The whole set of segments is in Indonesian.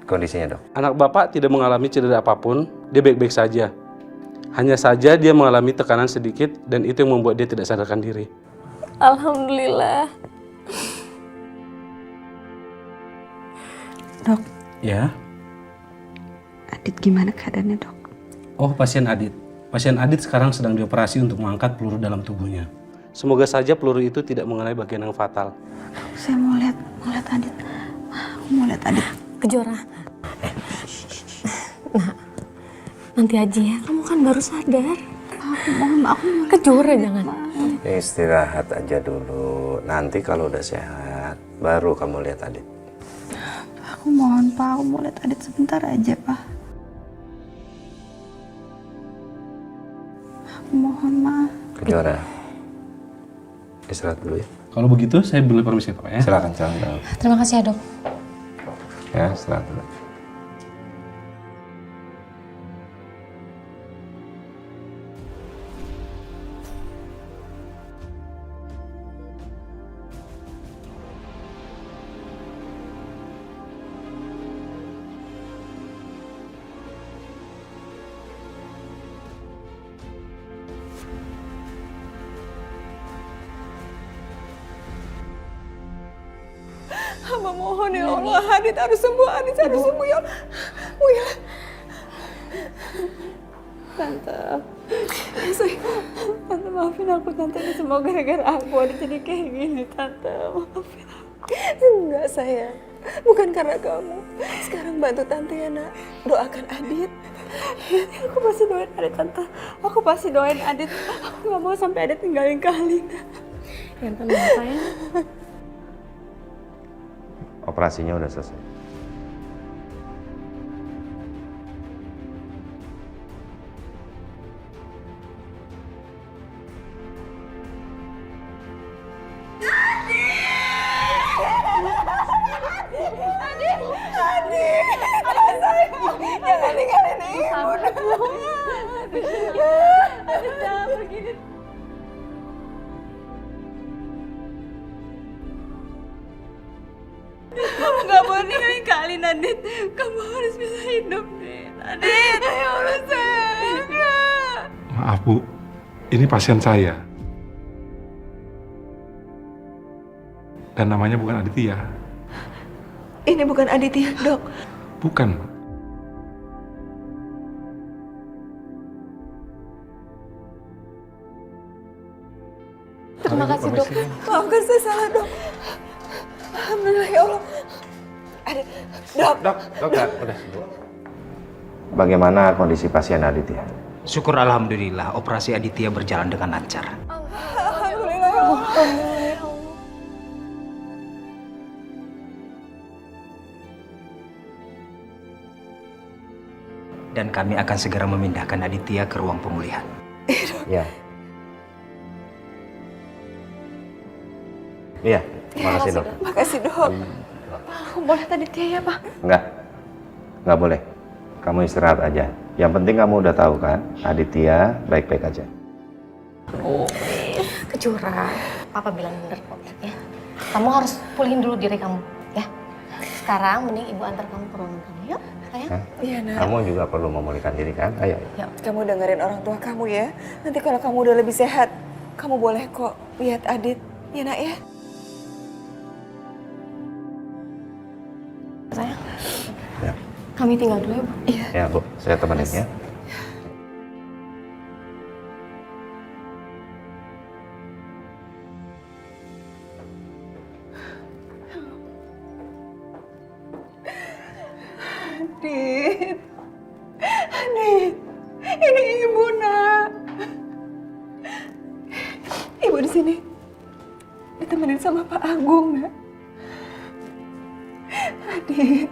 kondisinya, Dok? Anak Bapak tidak mengalami cedera apapun, dia baik-baik saja. Hanya saja dia mengalami tekanan sedikit dan itu yang membuat dia tidak sadarkan diri. Alhamdulillah. Dok, Ya? Adit gimana keadaannya, Dok? Oh, pasien Adit. Pasien Adit sekarang sedang dioperasi untuk mengangkat peluru dalam tubuhnya. Semoga saja peluru itu tidak mengenai bagian yang fatal. Saya mau lihat Adit. Aku mau lihat Adit. Kejora. Nah, nanti aja ya. Kamu kan baru sadar. Aku mau Kejora jangan. Istirahat aja dulu. Nanti kalau udah sehat, baru kamu lihat Adit. Aku mohon, Pak. Aku mau lihat Adit sebentar aja, Pak. Aku mohon, Ma. Kejora. Istirahat dulu ya. Kalau begitu, saya boleh permisi, Pak ya? Silakan, silakan. Terima kasih ya, Dok. Ya, istirahat dulu. Hamba mohon ya Allah, Adit harus sembuh, Adit harus sembuh ya Allah. Wila. Tante maafin aku, Tante, ini semua gara-gara aku Adit jadi kayak gini, Tante. Maafin aku. Enggak, sayang. Bukan karena kamu. Sekarang bantu Tante ya, Nak. Doakan Adit. Aku pasti doain Adit, Tante. Aku pasti doain Adit. Aku gak mau sampai Adit tinggalin Kalina. Yang tenang, sayang. Operasinya udah selesai. Jangan tinggalin ibu. Adit, jangan begini. Kamu gak boleh ninggalin Kalin, Adit. Kamu harus bisa hidup, Adit. Adit, ya Allah, sayang. Maaf, Bu. Ini pasien saya. Dan namanya bukan Aditya. Ini bukan Aditya, Dok. Bukan. Terima kasih, Dok. Maafkan saya salah, Dok. Alhamdulillah ya Allah. Adit, Dok. Dokter, udah. Bagaimana kondisi pasien Aditya? Syukur alhamdulillah operasi Aditya berjalan dengan lancar. Alhamdulillah ya Allah. Dan kami akan segera memindahkan Aditya ke ruang pemulihan. Ya. Iya, makasih, Dok. Makasih, Dok. Aku boleh Aditya ya, Pak? Nggak boleh. Kamu istirahat aja. Yang penting kamu udah tahu kan, Aditya baik-baik aja. Kejora. Papa bilang bener kok ya. Kamu harus pulihin dulu diri kamu ya. Sekarang mending ibu antar kamu ke ruangan kamu. Yuk, sayang. Iya, Nak. Kamu juga perlu memulihkan diri kan? Ayo. Kamu dengerin orang tua kamu ya. Nanti kalau kamu udah lebih sehat, kamu boleh kok lihat Adit. Ya, Nak ya. Sayang. Ya. Kami tinggal dulu ya, Bu. Iya. Ya, Bu. Saya temenin ya. Adit. Adit. Ini Ibu, Nak. Ibu di sini ditemenin sama Pak Agung, Nak. Adit.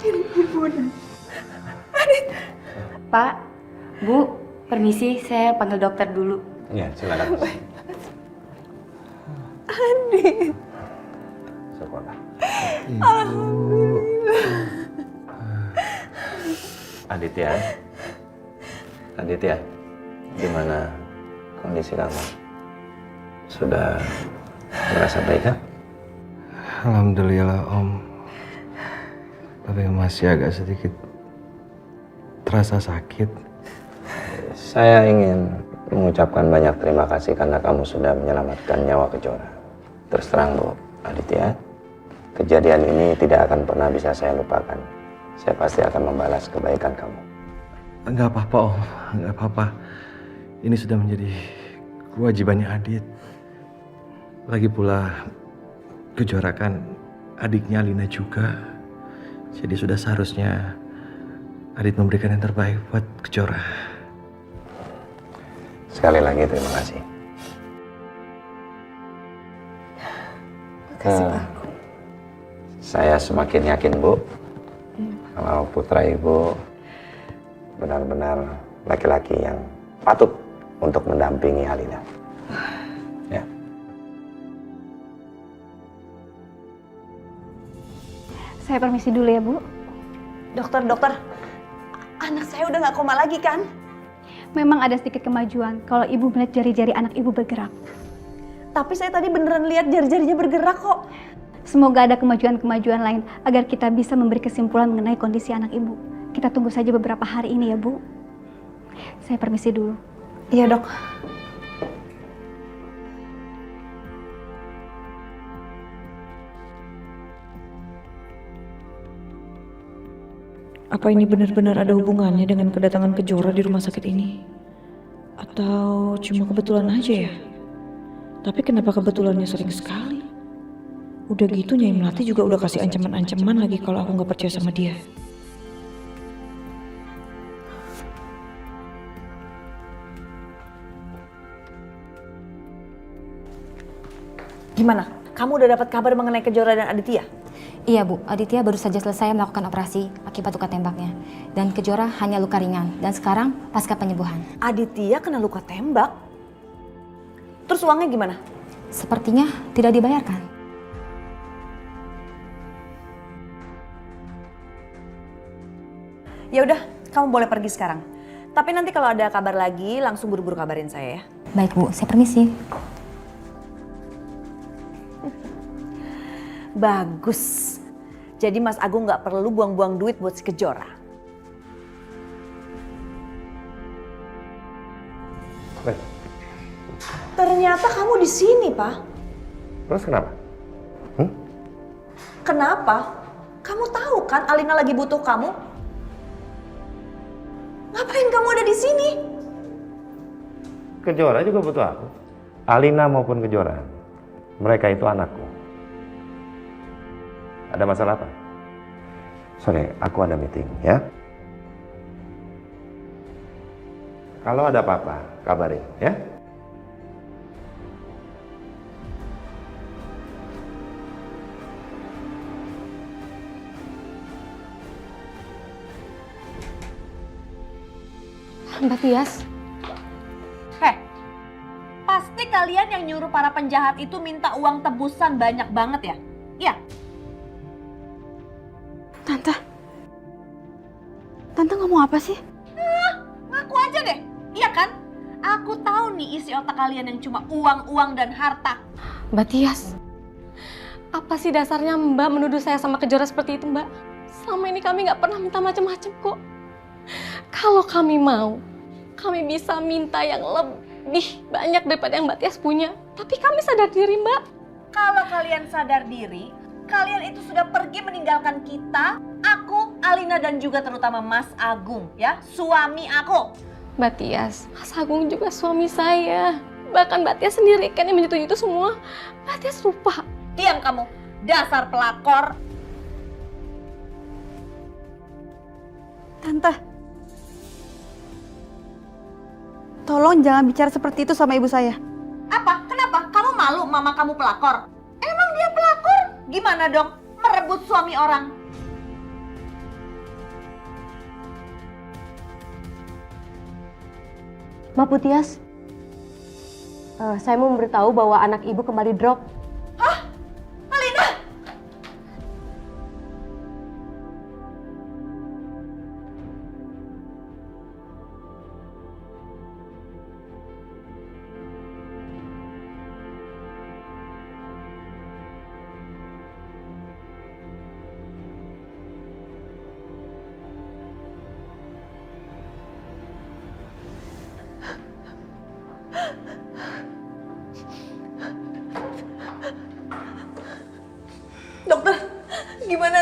Ini Ibu, Nak. Adit. Pak, Bu, permisi, saya panggil dokter dulu. Iya, silakan. Adit. Sekolah. Alhamdulillah. Aditya, gimana kondisi kamu? Sudah merasa baik kan? Alhamdulillah, Om. tapi masih agak sedikit terasa sakit. Saya ingin mengucapkan banyak terima kasih karena kamu sudah menyelamatkan nyawa Kejora. Terus terang Bu, Aditya, kejadian ini tidak akan pernah bisa saya lupakan. Saya pasti akan membalas kebaikan kamu. Enggak apa-apa Om, enggak apa-apa. Ini sudah menjadi kewajibannya Adit. Lagi pula Kejora kan adiknya Alina juga. Jadi sudah seharusnya Adit memberikan yang terbaik buat Kejora. Sekali lagi terima kasih. Makasih Pak. Saya semakin yakin Bu, kalau putra Ibu benar-benar laki-laki yang patut untuk mendampingi Alina. Ya. Saya permisi dulu ya, Bu. Dokter, anak saya udah nggak koma lagi kan? Memang ada sedikit kemajuan kalau Ibu melihat jari-jari anak Ibu bergerak. Tapi saya tadi beneran lihat jari-jarinya bergerak kok. Semoga ada kemajuan-kemajuan lain agar kita bisa memberi kesimpulan mengenai kondisi anak Ibu. Kita tunggu saja beberapa hari ini ya, Bu. Saya permisi dulu. Iya, Dok. Apa ini benar-benar ada hubungannya dengan kedatangan Kejora di rumah sakit ini? Atau cuma kebetulan aja ya? Tapi kenapa kebetulannya sering sekali? Udah gitu Nyai Melati juga udah kasih ancaman-ancaman lagi kalau aku nggak percaya sama dia. Gimana? Kamu udah dapat kabar mengenai Kejora dan Aditya? Iya, Bu. Aditya baru saja selesai melakukan operasi akibat luka tembaknya. Dan Kejora hanya luka ringan. Dan sekarang pasca penyembuhan. Aditya kena luka tembak? Terus uangnya gimana? Sepertinya tidak dibayarkan. Ya udah, kamu boleh pergi sekarang. Tapi nanti kalau ada kabar lagi, langsung buru-buru kabarin saya ya. Baik, Bu. Saya permisi. Bagus. Jadi Mas Agung nggak perlu buang-buang duit buat si Kejora. Baik. Ternyata kamu di sini, Pak. Terus kenapa? Kenapa? Kamu tahu kan Alina lagi butuh kamu? Ngapain kamu ada di sini? Kejora juga butuh aku. Alina maupun Kejora, mereka itu anakku. Ada masalah apa? Sorry, aku ada meeting ya. Kalau ada apa-apa, kabarin ya. Mbak Tias, Pasti kalian yang nyuruh para penjahat itu minta uang tebusan banyak banget ya? Iya. Tante ngomong apa sih? Ngaku aja deh, iya kan? Aku tahu nih isi otak kalian yang cuma uang-uang dan harta. Mbak Tias, apa sih dasarnya Mbak menuduh saya sama Kejora seperti itu, Mbak? Selama ini kami nggak pernah minta macam-macam kok. Kalau kami mau, kami bisa minta yang lebih banyak daripada yang Mbak Tias punya. Tapi kami sadar diri, Mbak. Kalau kalian sadar diri, kalian itu sudah pergi meninggalkan kita, aku, Alina dan juga terutama Mas Agung ya, suami aku. Mbak Tias, Mas Agung juga suami saya. Bahkan Mbak Tias sendiri kan yang menyetujui itu semua. Mbak Tias lupa. Diam kamu, dasar pelakor. Tante, tolong jangan bicara seperti itu sama ibu saya. Apa? Kenapa? Kamu malu mama kamu pelakor? Emang dia pelakor? Gimana dong? Merebut suami orang. Mbak Putias, saya mau memberitahu bahwa anak ibu kembali drop. Hah? Alina?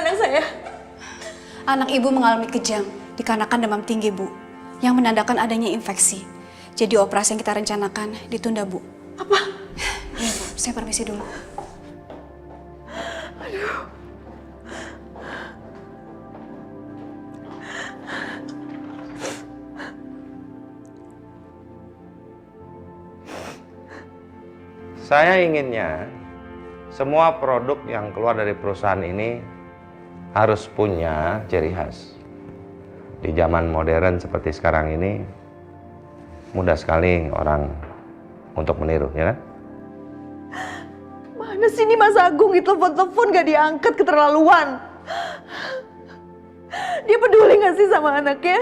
anak saya? Anak ibu mengalami kejang dikarenakan demam tinggi, Bu, yang menandakan adanya infeksi. Jadi operasi yang kita rencanakan ditunda, Bu. Apa? Iya, Bu. Saya permisi dulu. Saya inginnya semua produk yang keluar dari perusahaan ini harus punya ciri khas. Di zaman modern seperti sekarang ini, mudah sekali orang untuk meniru, ya kan? Mana sih ini Mas Agung, telepon-telepon gak diangkat, keterlaluan. Dia peduli gak sih sama anaknya?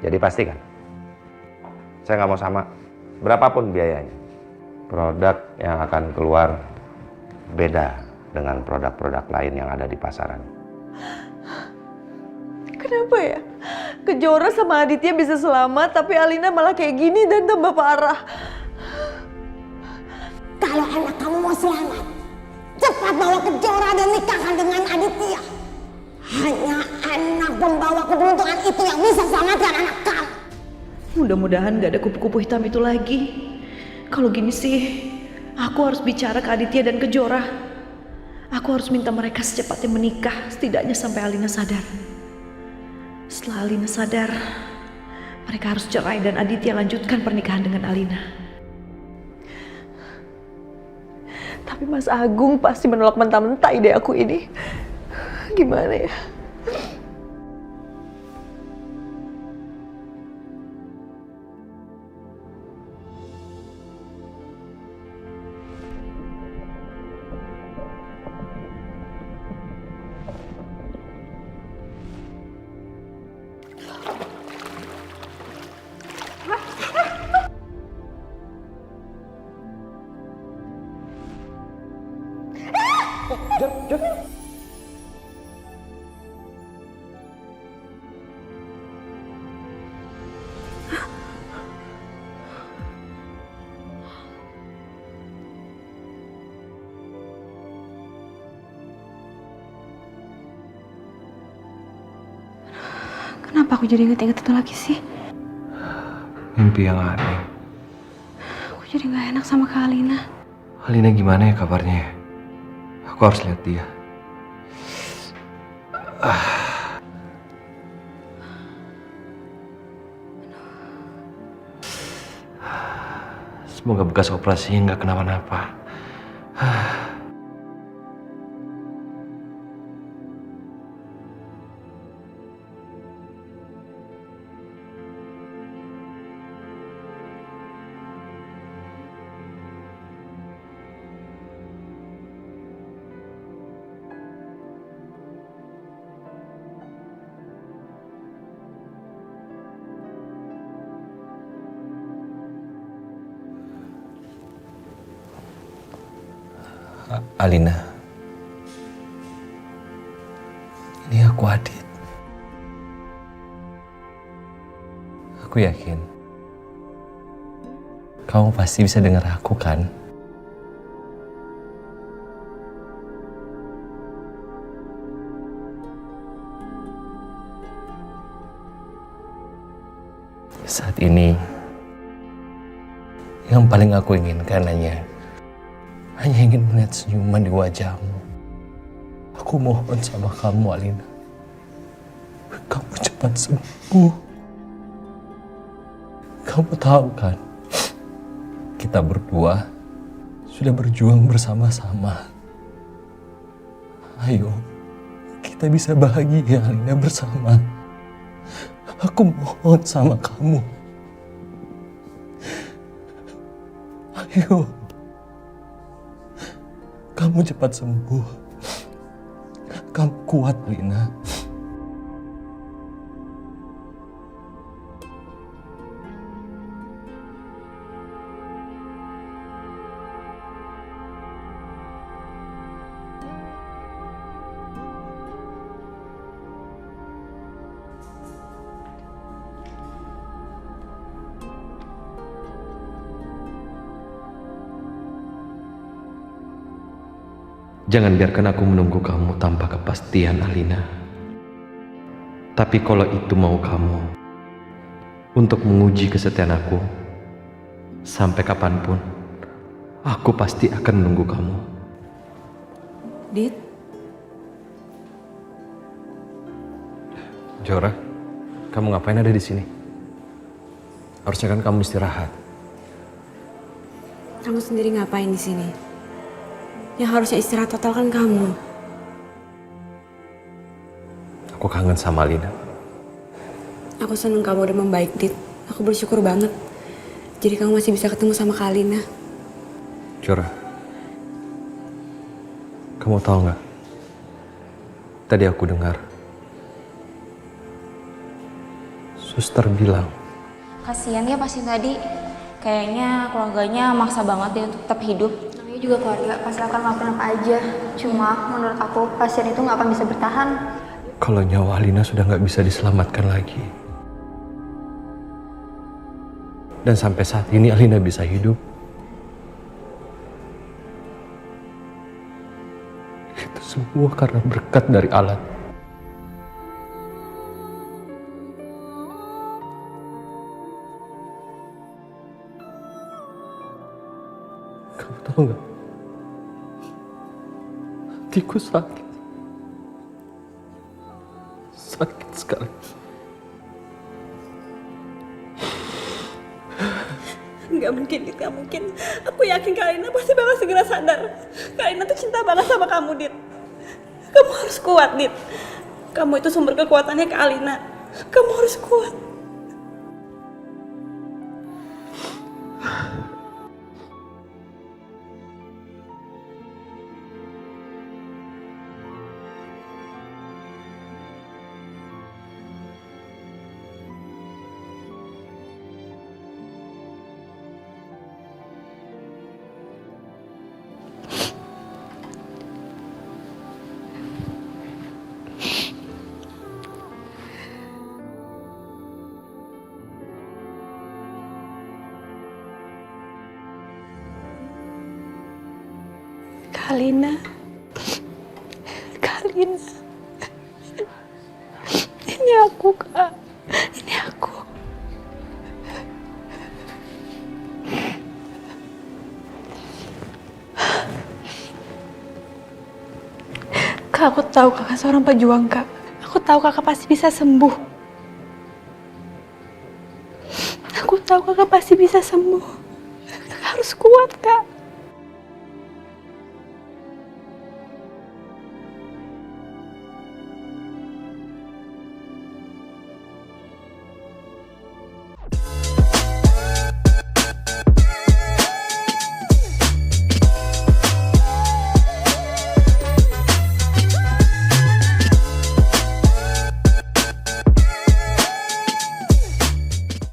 Jadi pastikan, saya nggak mau sama, berapapun biayanya. Produk yang akan keluar beda dengan produk-produk lain yang ada di pasaran. Kenapa ya? Kejora sama Aditya bisa selamat, tapi Alina malah kayak gini dan tambah parah. Kalau anak kamu mau selamat, cepat bawa Kejora dan nikahkan dengan Aditya. Hanya anak pembawa keberuntungan itu yang bisa selamatkan anak kamu. Mudah-mudahan gak ada kupu-kupu hitam itu lagi. Kalau gini sih, aku harus bicara ke Aditya dan Kejora. Aku harus minta mereka secepatnya menikah, setidaknya sampai Alina sadar. Setelah Alina sadar, mereka harus cerai dan Aditya lanjutkan pernikahan dengan Alina. Tapi Mas Agung pasti menolak mentah-mentah ide aku ini. Gimana ya? Kenapa aku jadi inget-inget itu lagi sih? Mimpi yang aneh. Aku jadi gak enak sama Kak Alina. Alina gimana ya kabarnya? Aku harus lihat dia. Semoga bekas operasinya nggak kenapa-napa. Alina, ini aku Adit. Aku yakin kamu pasti bisa dengar aku kan? Saat ini yang paling aku inginkan hanya ingin melihat senyuman di wajahmu. Aku mohon sama kamu, Alina. Kamu cepat sembuh. Kamu tahu kan, kita berdua sudah berjuang bersama-sama. Ayo, kita bisa bahagia, Alina, bersama. Aku mohon sama kamu. Ayo. Kamu cepat sembuh. Kamu kuat, Lina. Jangan biarkan aku menunggu kamu tanpa kepastian, Alina. Tapi kalau itu mau kamu untuk menguji kesetiaan aku, sampai kapanpun, aku pasti akan menunggu kamu. Dit, Jora, kamu ngapain ada di sini? Harusnya kan kamu istirahat. kamu sendiri ngapain di sini? Yang harusnya istirahat total kan kamu. Aku kangen sama Alina. Aku seneng kamu udah membaik, Dit. Aku bersyukur banget. Jadi kamu masih bisa ketemu sama Kak Alina. Jora, kamu tahu nggak? Tadi aku dengar suster bilang Kasihan ya pasien tadi. Kayaknya keluarganya maksa banget dia untuk tetap hidup. Namanya juga keluarga, pasti akan ngelakuin apa aja. Cuma menurut aku pasien itu nggak akan bisa bertahan. kalau nyawa Alina sudah nggak bisa diselamatkan lagi. Dan sampai saat ini Alina bisa hidup. Itu semua karena berkat dari alat. Kamu tahu nggak? Hatiku sakit. Sakit sekali. Nggak mungkin, Dit. Nggak mungkin. Aku yakin Kak Alina pasti bakal segera sadar. Kak Alina tuh cinta banget sama kamu, Dit. Kamu harus kuat, Dit. Kamu itu sumber kekuatannya Kak Alina. Kamu harus kuat. Kalina, Kalina, ini aku, Kak, ini aku. Kak, aku tahu kakak seorang pejuang, Kak. Aku tahu kakak pasti bisa sembuh. Aku tahu kakak pasti bisa sembuh. Kakak harus kuat, Kak.